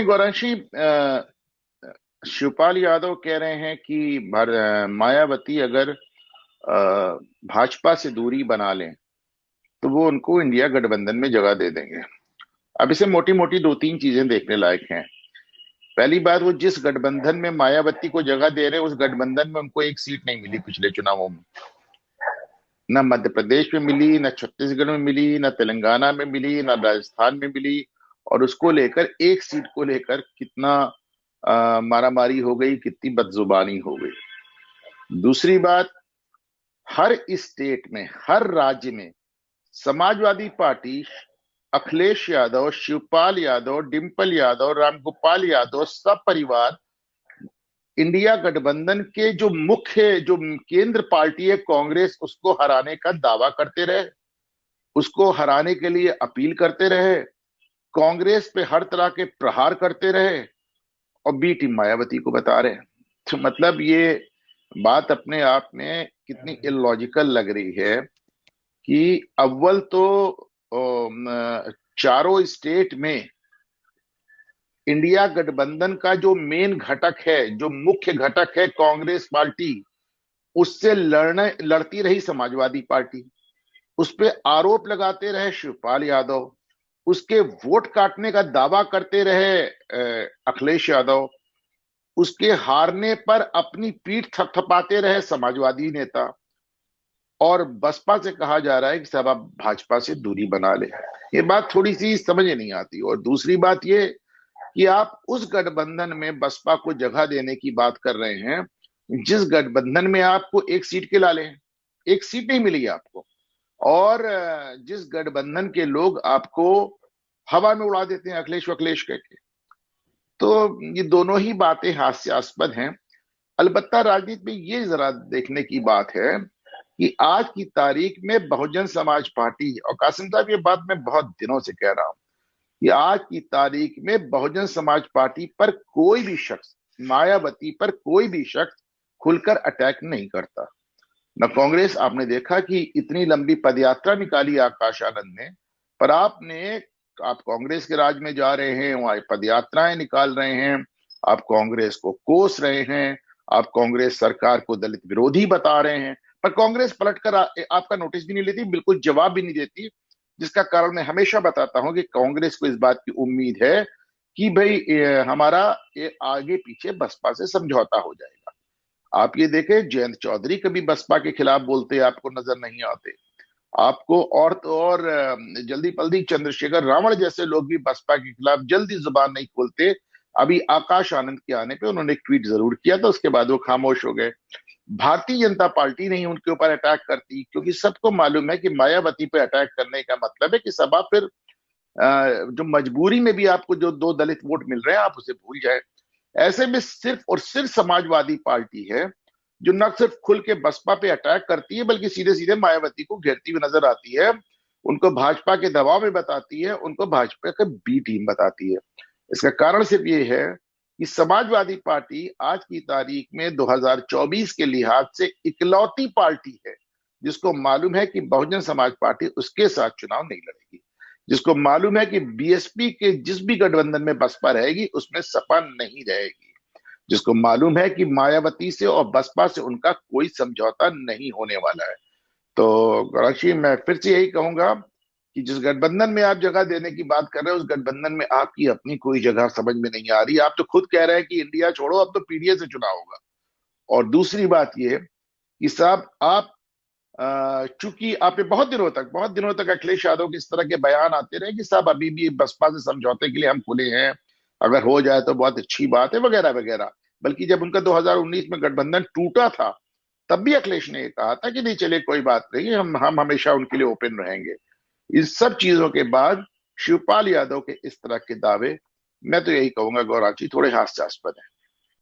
गौरांशी, शिवपाल यादव कह रहे हैं कि मायावती अगर भाजपा से दूरी बना लें तो वो उनको इंडिया गठबंधन में जगह दे देंगे। अब इसे मोटी मोटी दो तीन चीजें देखने लायक हैं। पहली बात, वो जिस गठबंधन में मायावती को जगह दे रहे हैं उस गठबंधन में उनको एक सीट नहीं मिली पिछले चुनावों में। न मध्य प्रदेश में मिली, न छत्तीसगढ़ में मिली, न तेलंगाना में मिली, न राजस्थान में मिली। और उसको लेकर, एक सीट को लेकर कितना मारामारी हो गई, कितनी बदजुबानी हो गई। दूसरी बात, हर स्टेट में, हर राज्य में समाजवादी पार्टी, अखिलेश यादव, शिवपाल यादव, डिम्पल यादव, रामगोपाल यादव, सब परिवार इंडिया गठबंधन के जो केंद्र पार्टी है कांग्रेस, उसको हराने का दावा करते रहे, उसको हराने के लिए अपील करते रहे, कांग्रेस पे हर तरह के प्रहार करते रहे और बी टीम मायावती को बता रहे हैं। तो मतलब ये बात अपने आप में कितनी इलॉजिकल लग रही है कि अव्वल तो चारों स्टेट में इंडिया गठबंधन का जो मेन घटक है, जो मुख्य घटक है कांग्रेस पार्टी, उससे लड़ती रही समाजवादी पार्टी, उस पे आरोप लगाते रहे शिवपाल यादव, उसके वोट काटने का दावा करते रहे अखिलेश यादव, उसके हारने पर अपनी पीठ थपथपाते रहे समाजवादी नेता, और बसपा से कहा जा रहा है कि सब आप भाजपा से दूरी बना ले। ये बात थोड़ी सी समझ नहीं आती। और दूसरी बात ये कि आप उस गठबंधन में बसपा को जगह देने की बात कर रहे हैं जिस गठबंधन में आपको एक सीट के लाले हैं, एक सीट नहीं मिली आपको, और जिस गठबंधन के लोग आपको हवा में उड़ा देते हैं अखिलेश वखिलेश कह के। तो ये दोनों ही बातें हास्यास्पद हैं। अलबत्ता राजनीति में ये जरा देखने की बात है कि आज की तारीख में बहुजन समाज पार्टी, और कासिम साहब ये बात मैं बहुत दिनों से कह रहा हूं कि आज की तारीख में बहुजन समाज पार्टी पर कोई भी शख्स, मायावती पर कोई भी शख्स खुलकर अटैक नहीं करता। न कांग्रेस, आपने देखा कि इतनी लंबी पदयात्रा निकाली आकाश आनंद ने, पर आप कांग्रेस के राज में जा रहे हैं, वहां पदयात्राएं निकाल रहे हैं, आप कांग्रेस को कोस रहे हैं, आप कांग्रेस सरकार को दलित विरोधी बता रहे हैं, पर कांग्रेस पलटकर आपका नोटिस भी नहीं लेती, बिल्कुल जवाब भी नहीं देती। जिसका कारण मैं हमेशा बताता हूं कि कांग्रेस को इस बात की उम्मीद है कि भाई हमारा आगे पीछे बसपा से समझौता हो जाएगा। आप ये देखें, जयंत चौधरी कभी बसपा के खिलाफ बोलते आपको नजर नहीं आते। आपको तो और जल्दी पल्दी चंद्रशेखर रावण जैसे लोग भी बसपा के खिलाफ जल्दी जुबान नहीं खोलते। अभी आकाश आनंद के आने पे उन्होंने एक ट्वीट जरूर किया था, उसके बाद वो खामोश हो गए। भारतीय जनता पार्टी नहीं उनके ऊपर अटैक करती, क्योंकि सबको मालूम है कि मायावती पे अटैक करने का मतलब है कि सभा फिर जो मजबूरी में भी आपको जो दो दलित वोट मिल रहे हैं आप उसे भूल जाए। ऐसे में सिर्फ और सिर्फ समाजवादी पार्टी है जो न सिर्फ खुल के बसपा पे अटैक करती है बल्कि सीधे सीधे मायावती को घेरती हुई नजर आती है, उनको भाजपा के दबाव में बताती है, उनको भाजपा का बी टीम बताती है। इसका कारण सिर्फ ये है कि समाजवादी पार्टी आज की तारीख में 2024 के लिहाज से इकलौती पार्टी है जिसको मालूम है कि बहुजन समाज पार्टी उसके साथ चुनाव नहीं लड़ेगी, जिसको मालूम है कि बीएसपी के जिस भी गठबंधन में बसपा रहेगी उसमें सपा नहीं रहेगी, जिसको मालूम है कि मायावती से और बसपा से उनका कोई समझौता नहीं होने वाला है। तो गौरांशी, मैं फिर से यही कहूंगा कि जिस गठबंधन में आप जगह देने की बात कर रहे हो उस गठबंधन में आपकी अपनी कोई जगह समझ में नहीं आ रही। आप तो खुद कह रहे हैं कि इंडिया छोड़ो, अब तो पीडीए से चुनाव होगा। और दूसरी बात यह कि साहब, आप चूंकि आपने बहुत दिनों तक अखिलेश यादव के इस तरह के बयान आते रहे कि साहब अभी भी बसपा से समझौते के लिए हम खुले हैं, अगर हो जाए तो बहुत अच्छी बात है, वगैरह वगैरह। बल्कि जब उनका 2019 में गठबंधन टूटा था तब भी अखिलेश ने कहा था कि नहीं चले कोई बात नहीं, हम हमेशा उनके लिए ओपन रहेंगे। इन सब चीजों के बाद शिवपाल यादव के इस तरह के दावे, मैं तो यही कहूंगा गौरांची, थोड़े हास्यास्पद है।